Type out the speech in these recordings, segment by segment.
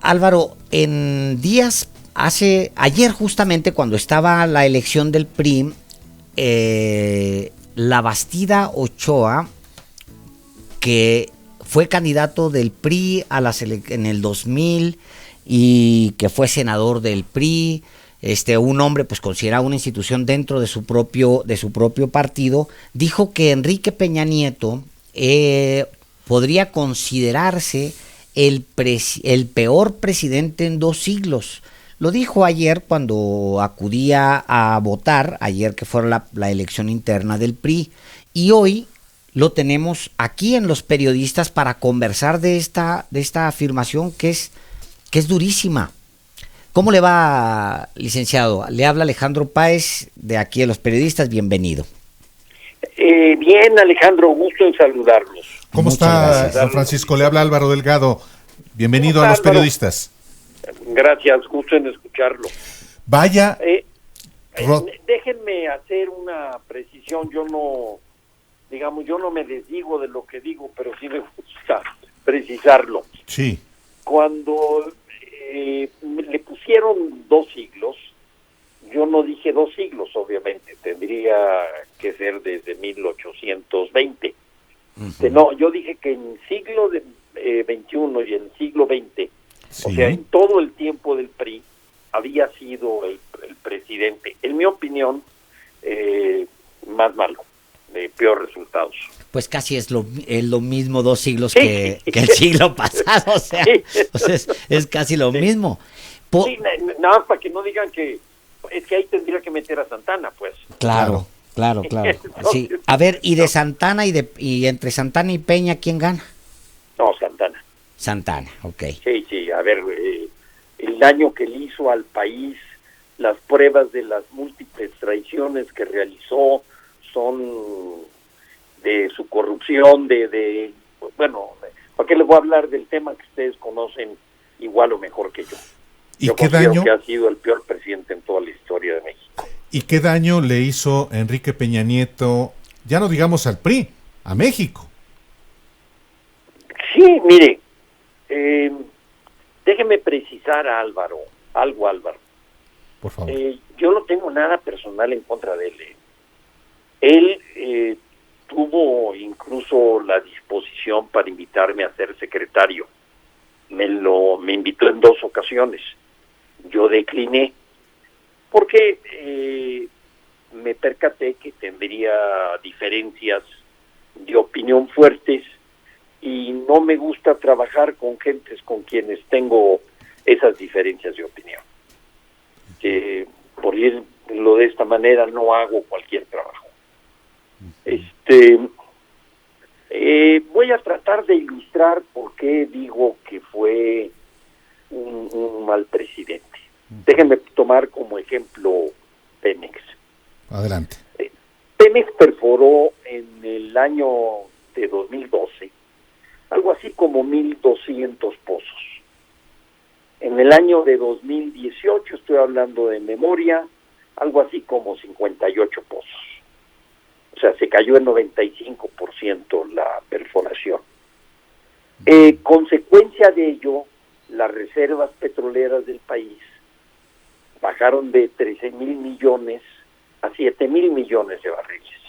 Álvaro, ayer justamente cuando estaba la elección del PRI, la Bastida Ochoa, que fue candidato del PRI en el 2000 y que fue senador del PRI, un hombre pues considerado una institución dentro de su propio partido, dijo que Enrique Peña Nieto podría considerarse el peor presidente en 2 siglos. Lo dijo ayer cuando acudía a votar, ayer que fue la elección interna del PRI, y hoy lo tenemos aquí en Los Periodistas para conversar de esta afirmación que es durísima. ¿Cómo le va, licenciado? Le habla Alejandro Páez de aquí en Los Periodistas, bienvenido. Bien, Alejandro, gusto en saludarlos. ¿Cómo está, San Francisco? Le habla Álvaro Delgado. Bienvenido a Los Periodistas. Gracias, gusto en escucharlo. Vaya. Déjenme hacer una precisión. Yo no me desdigo de lo que digo, pero sí me gusta precisarlo. Sí. Cuando le pusieron 2 siglos, yo no dije 2 siglos, obviamente, tendría que ser desde 1820. Uh-huh. No, yo dije que en el siglo XXI y en el siglo XX, sí, o sea, en todo el tiempo del PRI, había sido el presidente, en mi opinión, más malo, de peor resultados. Pues casi es lo mismo 2 siglos que el siglo pasado, o sea es casi lo mismo. Sí, nada, para que no digan que es que ahí tendría que meter a Santana, pues. Claro. Sí. A ver, y de Santana y entre Santana y Peña, ¿quién gana? No, Santana. Santana, ok. Sí, a ver, el daño que le hizo al país, las pruebas de las múltiples traiciones que realizó son de su corrupción, bueno, ¿para qué les voy a hablar del tema que ustedes conocen igual o mejor que yo? ¿Y yo qué considero daño? Que ha sido el peor presidente en toda la historia de México. ¿Y qué daño le hizo Enrique Peña Nieto, ya no digamos al PRI, a México? Sí, mire, déjeme precisar a Álvaro. Por favor. Yo no tengo nada personal en contra de él. Él tuvo incluso la disposición para invitarme a ser secretario. Me invitó en 2 ocasiones. Yo decliné porque me percaté que tendría diferencias de opinión fuertes y no me gusta trabajar con gentes con quienes tengo esas diferencias de opinión. Por irlo de esta manera, no hago cualquier trabajo. Voy a tratar de ilustrar por qué digo que fue un mal presidente. Déjenme tomar como ejemplo Pemex. Adelante. Pemex perforó en el año de 2012 algo así como 1,200 pozos. En el año de 2018, estoy hablando de memoria, algo así como 58 pozos. O sea, se cayó en 95% la perforación. Consecuencia de ello, las reservas petroleras del país bajaron de 13,000 millones a 7,000 millones de barriles.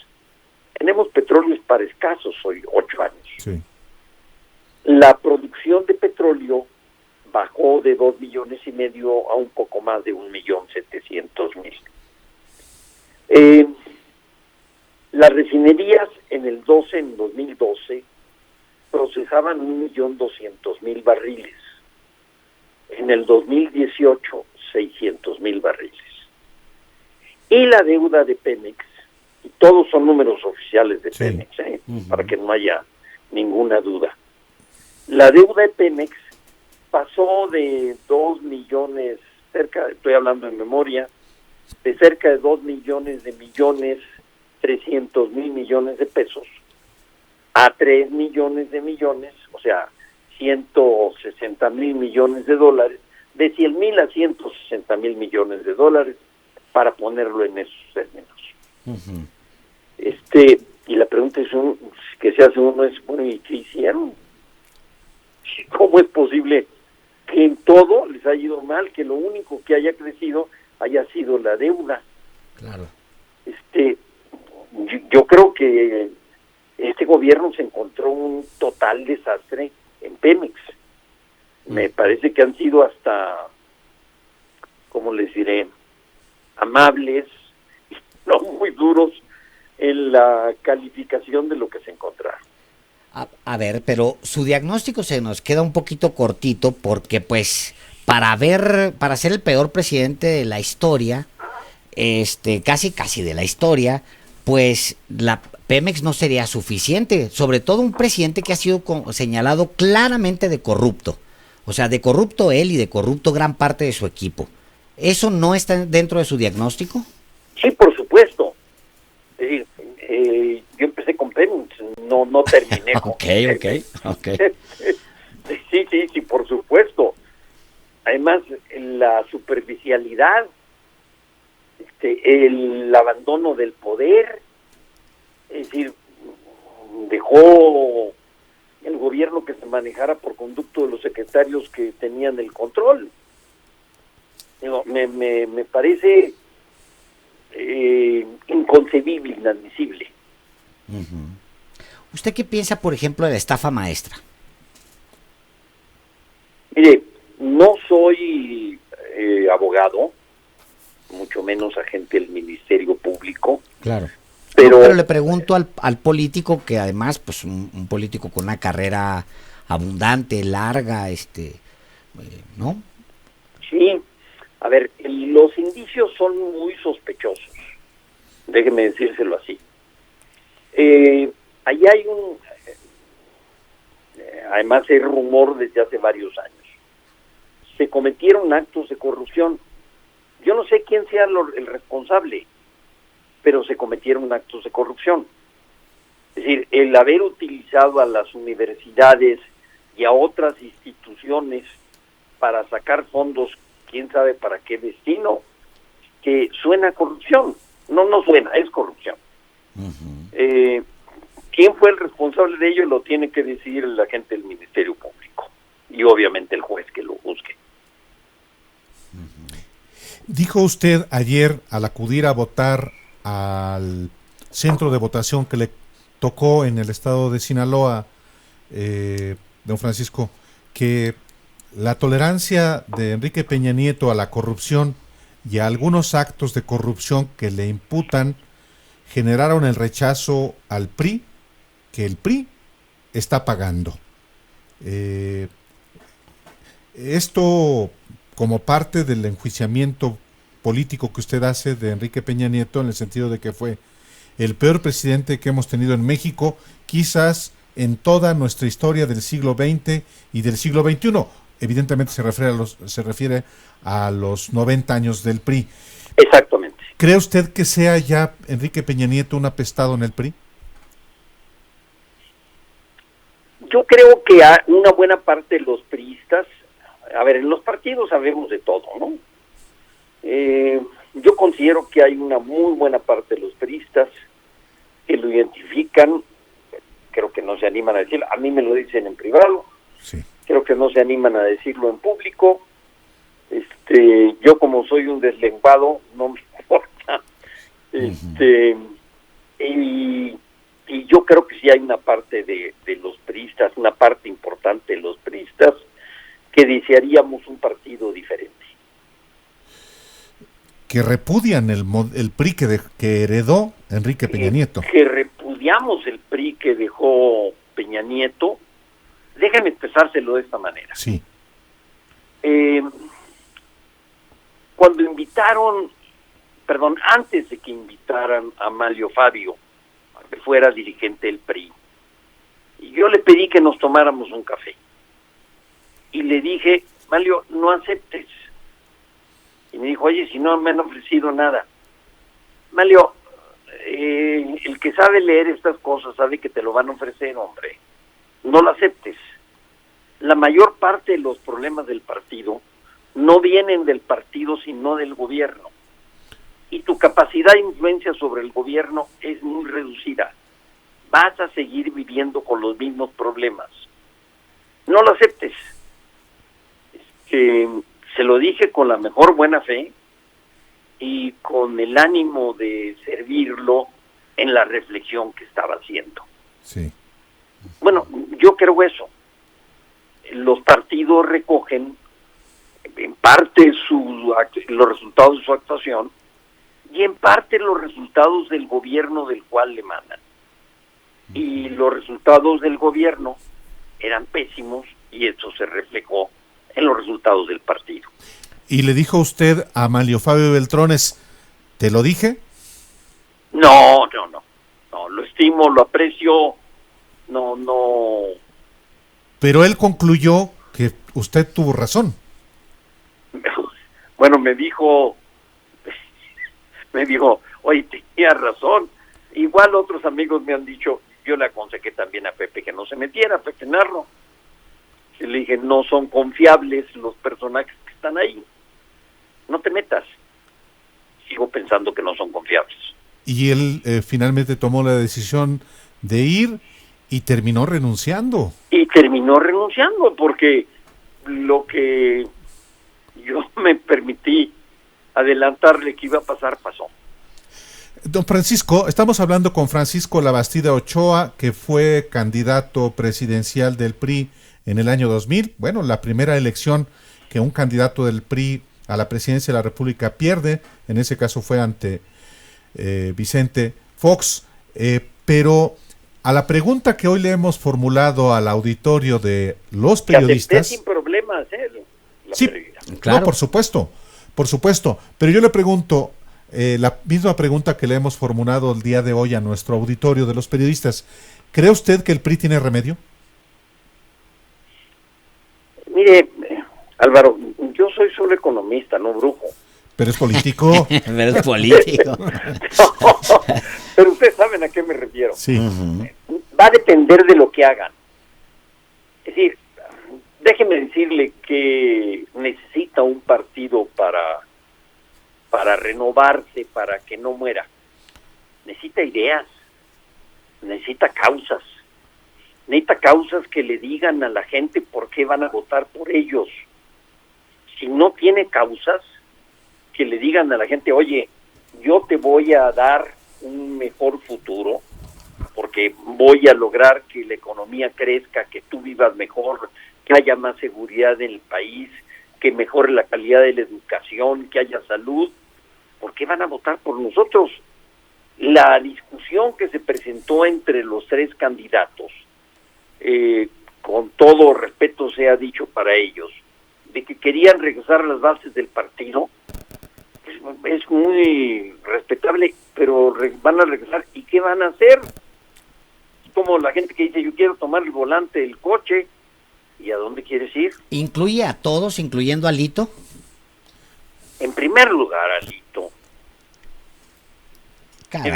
Tenemos petróleos para escasos hoy, 8 años. Sí. La producción de petróleo bajó de 2,5 millones a un poco más de 1,700,000. Las refinerías en 2012 procesaban 1,200,000 barriles. En el 2018, 600,000 barriles. Y la deuda de Pemex, y todos son números oficiales de Pemex, para que no haya ninguna duda. La deuda de Pemex pasó de 2 millones, estoy hablando en memoria, de cerca de 2,300,000 millones de pesos a 3 millones de millones, o sea, 160,000 millones de dólares, de 100,000 a 160,000 millones de dólares, para ponerlo en esos términos. Uh-huh. Y la pregunta que se hace uno es, bueno, ¿y qué hicieron? ¿Cómo es posible todo les ha ido mal, que lo único que haya crecido haya sido la deuda. Claro. Yo creo que este gobierno se encontró un total desastre en Pemex. Me parece que han sido hasta, ¿cómo les diré?, amables, no muy duros en la calificación de lo que se encontraron. A ver, pero su diagnóstico se nos queda un poquito cortito porque pues para ser el peor presidente de la historia, casi de la historia, pues la Pemex no sería suficiente, sobre todo un presidente que ha sido señalado claramente de corrupto. O sea, de corrupto él y de corrupto gran parte de su equipo. ¿Eso no está dentro de su diagnóstico? Sí, por supuesto. Es decir, yo empecé con Pemex, no terminé con Ok. Sí, por supuesto. Además, la superficialidad, el abandono del poder, es decir, dejó el gobierno que se manejara por conducto de los secretarios que tenían el control. Digo, me parece inconcebible, inadmisible. ¿Usted qué piensa, por ejemplo, de la estafa maestra? Mire, no soy abogado, mucho menos agente del Ministerio Público. Claro. Pero, pero le pregunto al político, que además, pues un político con una carrera abundante, larga, ¿no? Sí, a ver, los indicios son muy sospechosos, déjeme decírselo así. Ahí hay además hay rumor desde hace varios años. Se cometieron actos de corrupción. Yo no sé quién sea el responsable, pero se cometieron actos de corrupción. Es decir, el haber utilizado a las universidades y a otras instituciones para sacar fondos, quién sabe para qué destino, que suena a corrupción. No suena, es corrupción. ¿Quién fue el responsable de ello? Lo tiene que decidir el agente del Ministerio Público y obviamente el juez que lo juzgue. Dijo usted ayer, al acudir a votar al centro de votación que le tocó en el estado de Sinaloa, don Francisco, que la tolerancia de Enrique Peña Nieto a la corrupción y a algunos actos de corrupción que le imputan generaron el rechazo al PRI, que el PRI está pagando. Esto como parte del enjuiciamiento político que usted hace de Enrique Peña Nieto, en el sentido de que fue el peor presidente que hemos tenido en México, quizás en toda nuestra historia del siglo XX y del siglo XXI. Evidentemente se refiere a los 90 años del PRI. Exactamente. ¿Cree usted que sea ya Enrique Peña Nieto un apestado en el PRI? Yo creo que una buena parte de los priistas, a ver, en los partidos sabemos de todo, ¿no? Yo considero que hay una muy buena parte de los priistas que lo identifican, creo que no se animan a decirlo, a mí me lo dicen en privado, sí. Creo que no se animan a decirlo en público. Yo como soy un deslenguado, no me importa. Y yo creo que sí hay una parte de los priistas, una parte importante de los priistas, que desearíamos un partido diferente. Que repudian el PRI que heredó Enrique Peña Nieto. Que repudiamos el PRI que dejó Peña Nieto. Déjenme expresárselo de esta manera. Sí. Cuando antes de que invitaran a Manlio Fabio a que fuera dirigente del PRI, y yo le pedí que nos tomáramos un café. Y le dije, Manlio, no aceptes. Y me dijo, oye, si no me han ofrecido nada. Manlio, el que sabe leer estas cosas sabe que te lo van a ofrecer, hombre. No lo aceptes. La mayor parte de los problemas del partido no vienen del partido, sino del gobierno. Y tu capacidad de influencia sobre el gobierno es muy reducida. Vas a seguir viviendo con los mismos problemas. No lo aceptes. Se lo dije con la mejor buena fe y con el ánimo de servirlo en la reflexión que estaba haciendo. Sí. Bueno, yo creo eso. Los partidos recogen en parte los resultados de su actuación y en parte los resultados del gobierno del cual le mandan. Y los resultados del gobierno eran pésimos y eso se reflejó en los resultados del partido. ¿Y le dijo usted a Manlio Fabio Beltrones, te lo dije? No, lo estimo, lo aprecio, no. Pero él concluyó que usted tuvo razón. Bueno, me dijo, oye, tenía razón. Igual otros amigos me han dicho, yo le aconsejé también a Pepe que no se metiera, a Pepe Narro. Y le dije, no son confiables los personajes que están ahí. No te metas. Sigo pensando que no son confiables. Y él finalmente tomó la decisión de ir y terminó renunciando. Porque lo que yo me permití adelantarle que iba a pasar, pasó. Don Francisco, estamos hablando con Francisco Labastida Ochoa, que fue candidato presidencial del PRI en el año 2000. Bueno, la primera elección que un candidato del PRI a la presidencia de la República pierde, en ese caso fue ante Vicente Fox, pero a la pregunta que hoy le hemos formulado al auditorio de los periodistas... sin problemas, sí, claro. No, por supuesto, pero yo le pregunto, la misma pregunta que le hemos formulado el día de hoy a nuestro auditorio de los periodistas, ¿cree usted que el PRI tiene remedio? Mire, Álvaro, yo soy solo economista, no brujo. Pero es político. Pero es político. No, pero ustedes saben a qué me refiero. Sí. Va a depender de lo que hagan. Es decir, déjeme decirle que necesita un partido para renovarse, para que no muera. Necesita ideas, necesita causas que le digan a la gente por qué van a votar por ellos. Si no tiene causas, que le digan a la gente, oye, yo te voy a dar un mejor futuro, porque voy a lograr que la economía crezca, que tú vivas mejor, que haya más seguridad en el país, que mejore la calidad de la educación, que haya salud. ¿Por qué van a votar por nosotros? La discusión que se presentó entre los tres candidatos, con todo respeto sea dicho para ellos, de que querían regresar a las bases del partido, es muy respetable, pero van a regresar. ¿Y qué van a hacer? Como la gente que dice, yo quiero tomar el volante del coche. ¿Y a dónde quieres ir? ¿Incluye a todos, incluyendo a Lito? En primer lugar, a Lito.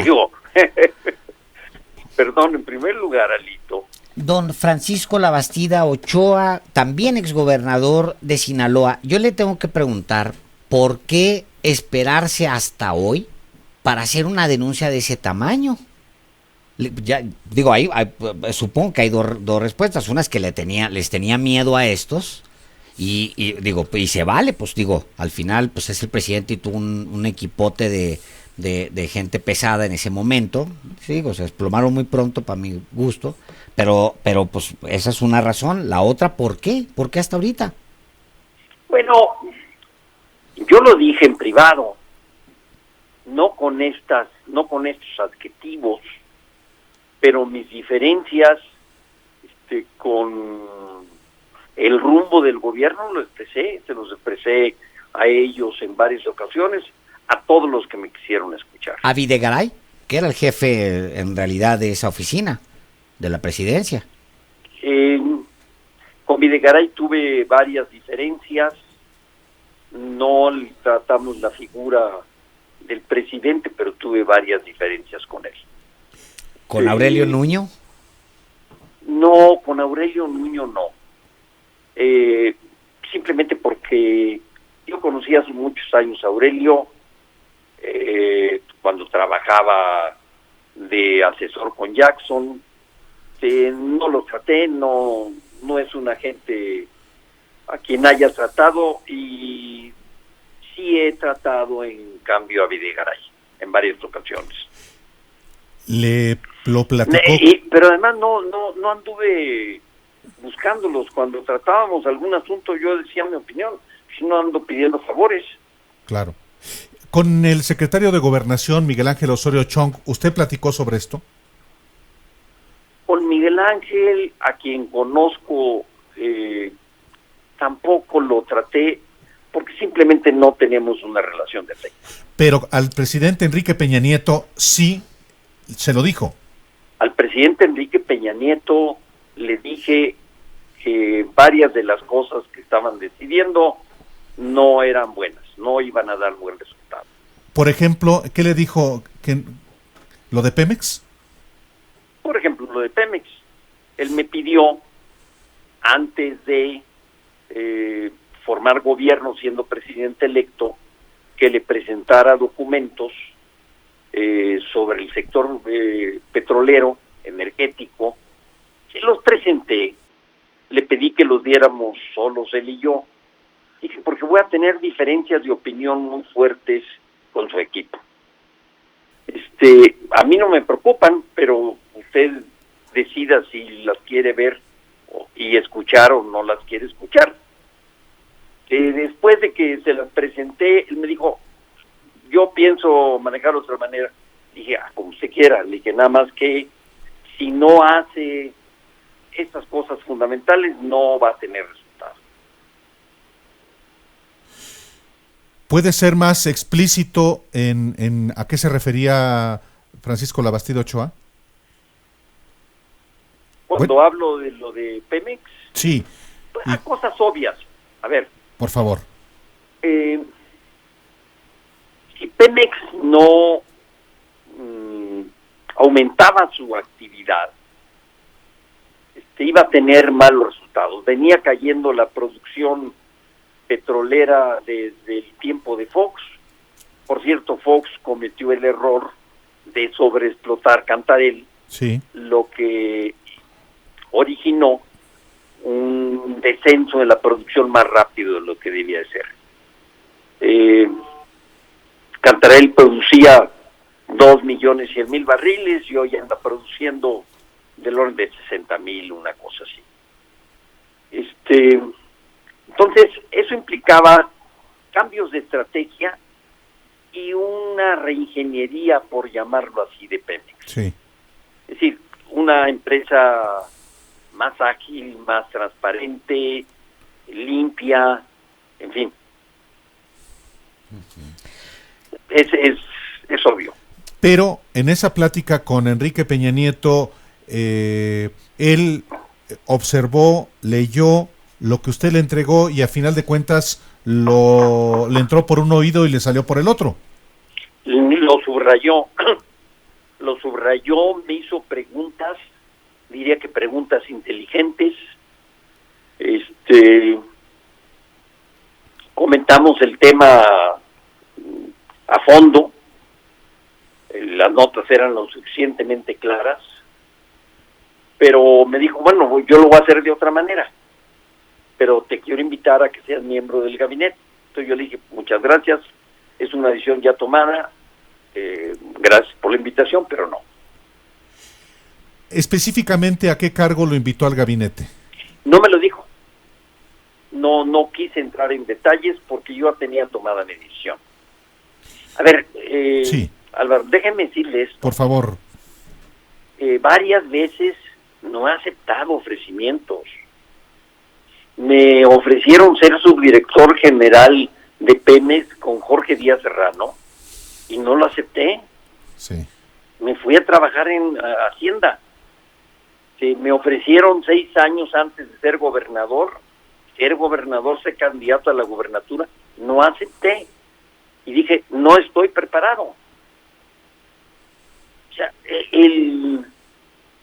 Digo, perdón, en primer lugar, a Lito. Don Francisco Labastida Ochoa, también exgobernador de Sinaloa. Yo le tengo que preguntar, ¿por qué esperarse hasta hoy para hacer una denuncia de ese tamaño? Ya, digo, ahí supongo que hay dos respuestas. Una es que les tenía miedo a estos y digo, y se vale, pues digo, al final pues es el presidente y tuvo un equipote de gente pesada en ese momento. Sí, digo, se desplomaron muy pronto para mi gusto, pero pues esa es una razón. La otra, ¿por qué? ¿Por qué hasta ahorita? Bueno, yo lo dije en privado, no con estos adjetivos, pero mis diferencias con el rumbo del gobierno se los expresé a ellos en varias ocasiones, a todos los que me quisieron escuchar. A Videgaray, que era el jefe en realidad de esa oficina, de la presidencia. Con Videgaray tuve varias diferencias, no tratamos la figura del presidente, pero tuve varias diferencias con él. ¿Con Aurelio Nuño? No, con Aurelio Nuño no. Simplemente porque yo conocí hace muchos años a Aurelio, cuando trabajaba de asesor con Jackson. No lo traté, no es una gente a quien haya tratado, y sí he tratado en cambio a Videgaray en varias ocasiones. Le lo platicó. Pero además no anduve buscándolos. Cuando tratábamos algún asunto yo decía mi opinión, si no ando pidiendo favores. Claro. Con el secretario de Gobernación, Miguel Ángel Osorio Chong, ¿usted platicó sobre esto? Con Miguel Ángel, a quien conozco, tampoco lo traté, porque simplemente no tenemos una relación de afecto. Pero al presidente Enrique Peña Nieto sí se lo dijo. Al presidente Enrique Peña Nieto le dije que varias de las cosas que estaban decidiendo no eran buenas, no iban a dar buen resultado. Por ejemplo, ¿qué le dijo? ¿Lo de Pemex? Por ejemplo, lo de Pemex. Él me pidió, antes de formar gobierno siendo presidente electo, que le presentara documentos sobre el sector petrolero, energético. Se los presenté, le pedí que los diéramos solos él y yo. Dije, porque voy a tener diferencias de opinión muy fuertes con su equipo. A mí no me preocupan, pero usted decida si las quiere ver y escuchar o no las quiere escuchar. Después de que se las presenté, él me dijo, yo pienso manejar de otra manera. Dije, como usted quiera. Le dije, nada más que si no hace estas cosas fundamentales, no va a tener resultados. ¿Puede ser más explícito en a qué se refería Francisco Labastida Ochoa? Cuando hablo de lo de Pemex, sí, a cosas obvias. A ver, por favor. Si Pemex no aumentaba su actividad, iba a tener malos resultados. Venía cayendo la producción petrolera desde el tiempo de Fox. Por cierto, Fox cometió el error de sobreexplotar Cantarell, sí, lo que originó un descenso en la producción más rápido de lo que debía de ser. Cantarell producía 2.100.000 barriles y hoy anda produciendo del orden de 60.000, una cosa así. Entonces, eso implicaba cambios de estrategia y una reingeniería, por llamarlo así, de Pemex. Sí. Es decir, una empresa más ágil, más transparente, limpia, en fin. Es obvio. Pero en esa plática con Enrique Peña Nieto, él observó, leyó lo que usted le entregó y a final de cuentas le entró por un oído y le salió por el otro. Lo subrayó, me hizo preguntas, diría que preguntas inteligentes. Comentamos el tema a fondo. Las notas eran lo suficientemente claras, pero me dijo, bueno, yo lo voy a hacer de otra manera, pero te quiero invitar a que seas miembro del gabinete. Entonces yo le dije, muchas gracias, es una decisión ya tomada, gracias por la invitación, pero no. Específicamente, ¿a qué cargo lo invitó al gabinete? No me lo dijo. No quise entrar en detalles porque yo tenía tomada mi decisión. A ver, sí. Álvaro, déjeme decirle esto. Por favor. Varias veces no he aceptado ofrecimientos. Me ofrecieron ser subdirector general de Pemex con Jorge Díaz Serrano y no lo acepté. Sí. Me fui a trabajar en Hacienda. Me ofrecieron 6 años antes de ser gobernador, ser candidato a la gubernatura. No acepté. Y dije, no estoy preparado. O sea,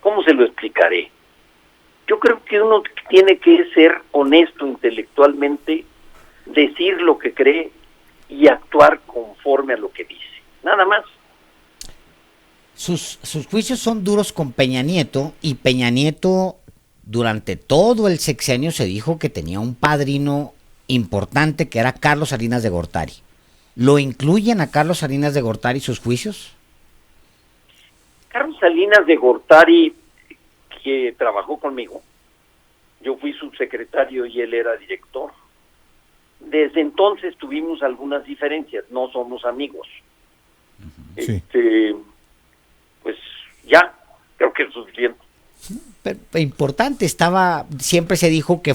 ¿cómo se lo explicaré? Yo creo que uno tiene que ser honesto intelectualmente, decir lo que cree y actuar conforme a lo que dice. Nada más. Sus juicios son duros con Peña Nieto y Peña Nieto durante todo el sexenio se dijo que tenía un padrino importante que era Carlos Salinas de Gortari. ¿Lo incluyen a Carlos Salinas de Gortari sus juicios? Carlos Salinas de Gortari, que trabajó conmigo, yo fui subsecretario y él era director. Desde entonces tuvimos algunas diferencias, no somos amigos. Sí. Pues ya, creo que es suficiente. Pero, importante, siempre se dijo que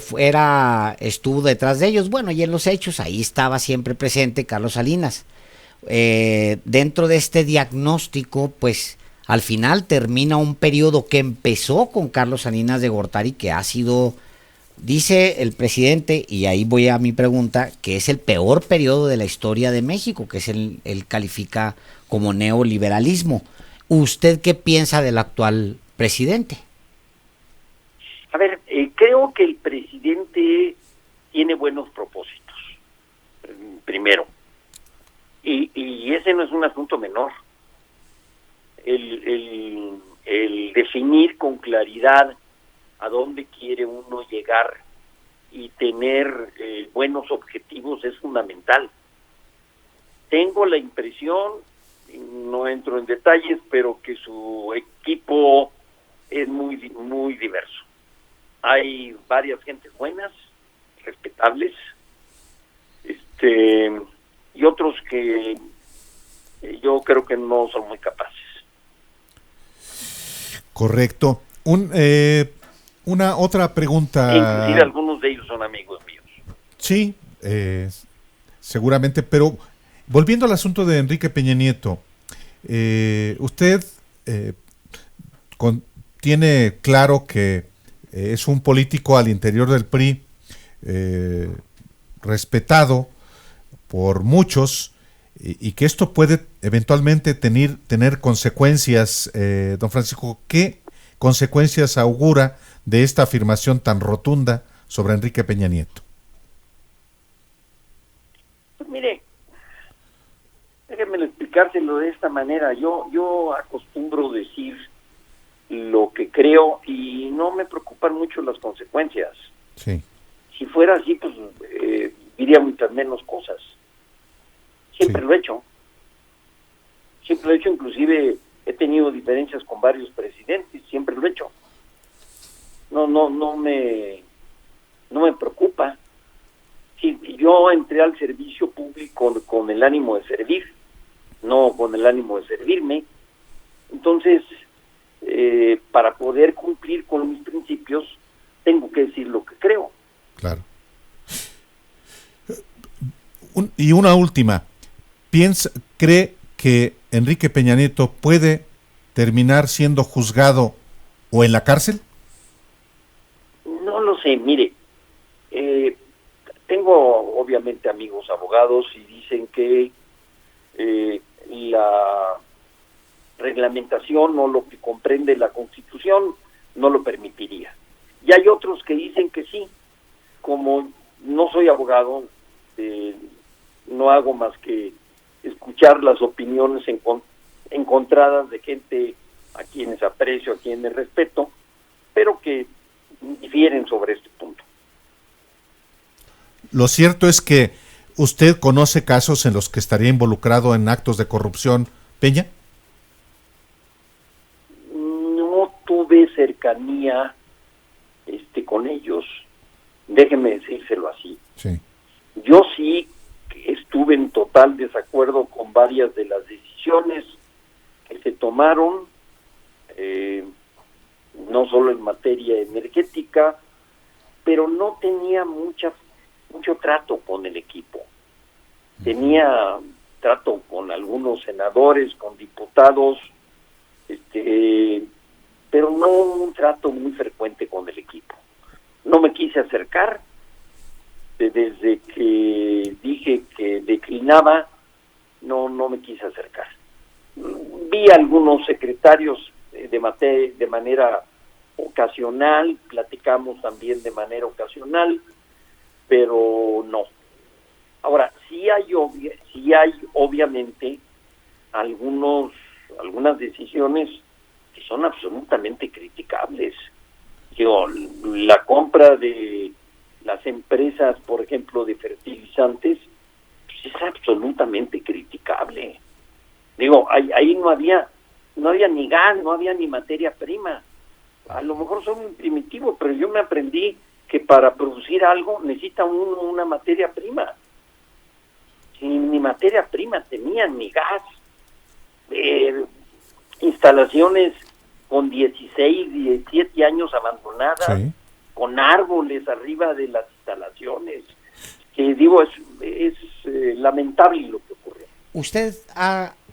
estuvo detrás de ellos. Bueno, y en los hechos ahí estaba siempre presente Carlos Salinas. Dentro de este diagnóstico, pues al final termina un periodo que empezó con Carlos Salinas de Gortari, que ha sido, dice el presidente, y ahí voy a mi pregunta, que es el peor periodo de la historia de México, que es él califica como neoliberalismo. ¿Usted qué piensa del actual presidente? A ver, creo que el presidente tiene buenos propósitos, primero, y ese no es un asunto menor. El definir con claridad a dónde quiere uno llegar y tener buenos objetivos es fundamental. Tengo la impresión, no entro en detalles, pero que su equipo es muy diverso. Hay varias gentes buenas, respetables, y otros que yo creo que no son muy capaces. Correcto. Una otra pregunta. Inclusive algunos de ellos son amigos míos. Sí, seguramente, pero volviendo al asunto de Enrique Peña Nieto, usted tiene claro que es un político al interior del PRI respetado por muchos y que esto puede eventualmente tener consecuencias. Don Francisco, ¿qué consecuencias augura de esta afirmación tan rotunda sobre Enrique Peña Nieto? Pues mire, déjenme explicárselo de esta manera. Yo acostumbro decir lo que creo y no me preocupan mucho las consecuencias. Sí. Si fuera así, pues diría muchas menos cosas. Siempre Sí. lo he hecho. Siempre lo he hecho, inclusive he tenido diferencias con varios presidentes, siempre lo he hecho. No me preocupa. Sí, yo entré al servicio público con el ánimo de servir, no con el ánimo de servirme. Entonces, para poder cumplir con mis principios, tengo que decir lo que creo. Claro. Y una última. ¿Cree que Enrique Peña Nieto puede terminar siendo juzgado o en la cárcel? No lo sé, mire, tengo obviamente amigos abogados y dicen que la reglamentación o lo que comprende la Constitución no lo permitiría. Y hay otros que dicen que sí. Como no soy abogado, no hago más que escuchar las opiniones encontradas de gente a quienes aprecio, a quienes respeto, pero que difieren sobre este punto. Lo cierto es que usted conoce casos en los que estaría involucrado en actos de corrupción, Peña. No tuve cercanía con ellos, déjeme decírselo así. Sí. Yo sí estuve en total desacuerdo con varias de las decisiones que se tomaron, no solo en materia energética, pero no tenía mucho trato con el equipo. Tenía trato con algunos senadores, con diputados, pero no un trato muy frecuente con el equipo. No me quise acercar. Desde que dije que declinaba, no me quise acercar. Vi a algunos secretarios de manera ocasional, platicamos también de manera ocasional, pero no. Ahora, sí hay obviamente algunas decisiones que son absolutamente criticables. Digo, la compra de las empresas, por ejemplo, de fertilizantes, pues es absolutamente criticable. Digo, ahí no había ni gas, no había ni materia prima. A lo mejor son muy primitivos, pero yo me aprendí que para producir algo necesita uno una materia prima. Ni materia prima tenían, ni gas. Instalaciones con 16, 17 años abandonadas, sí, con árboles arriba de las instalaciones. Digo, es lamentable lo que ocurre. Usted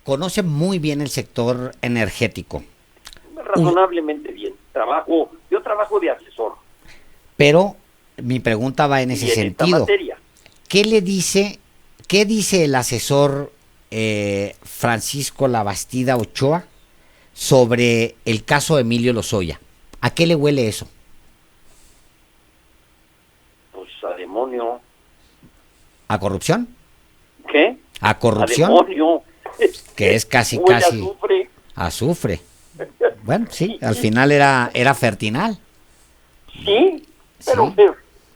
conoce muy bien el sector energético. Razonablemente bien. Yo trabajo de asesor. Pero mi pregunta va en ese sentido. ¿Qué dice el asesor Francisco Labastida Ochoa sobre el caso Emilio Lozoya? ¿A qué le huele eso? Pues a demonio. ¿A corrupción? ¿Qué? ¿A corrupción? A demonio. Que es casi azufre. Azufre. Bueno, sí, al final era Fertinal. Sí, pero sí.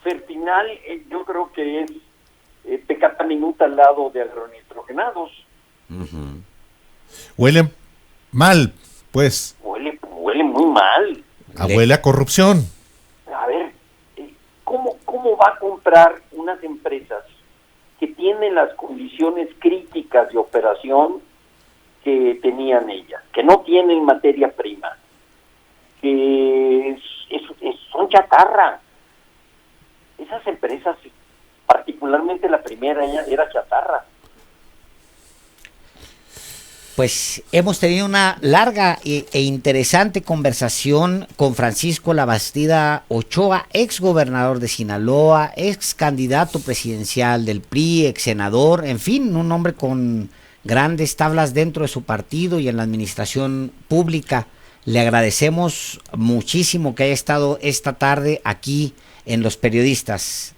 Fertinal yo creo que es pecata minuta al lado de agronitrogenados. Uh-huh. Huele mal, pues. Huele muy mal. Huele a corrupción. A ver, ¿cómo va a comprar unas empresas que tienen las condiciones críticas de operación que tenían ellas, que no tienen materia prima, que son chatarra? Esas empresas, particularmente la primera, era chatarra. Pues hemos tenido una larga e interesante conversación con Francisco Labastida Ochoa, ex gobernador de Sinaloa, ex candidato presidencial del PRI, ex senador, en fin, un hombre con grandes tablas dentro de su partido y en la administración pública. Le agradecemos muchísimo que haya estado esta tarde aquí en Los Periodistas.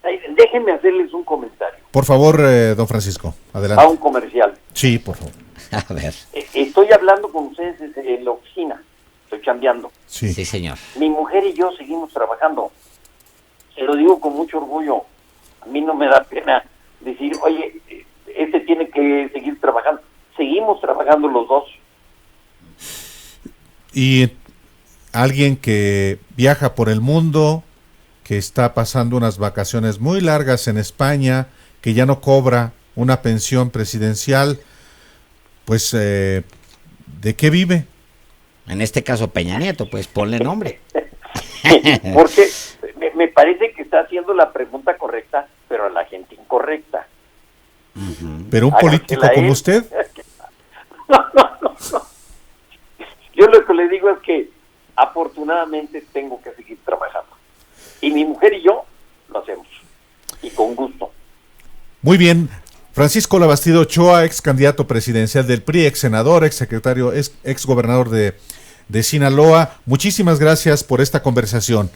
Déjenme hacerles un comentario. Por favor, don Francisco, adelante. A un comercial. Sí, por favor. A ver. Estoy hablando con ustedes desde la oficina. Estoy chambeando. Sí, señor. Mi mujer y yo seguimos trabajando. Se lo digo con mucho orgullo. A mí no me da pena decir, oye, tiene que seguir trabajando. Seguimos trabajando los dos. Y alguien que viaja por el mundo, que está pasando unas vacaciones muy largas en España, que ya no cobra una pensión presidencial, pues, ¿de qué vive? En este caso Peña Nieto, pues ponle nombre. Porque me parece que está haciendo la pregunta correcta, pero a la gente incorrecta. Uh-huh. ¿Pero un político como usted? No. Yo lo que le digo es que afortunadamente tengo que seguir trabajando. Y mi mujer y yo lo hacemos. Y con gusto. Muy bien. Francisco Labastida Ochoa, ex candidato presidencial del PRI, ex senador, ex secretario, ex gobernador de Sinaloa. Muchísimas gracias por esta conversación.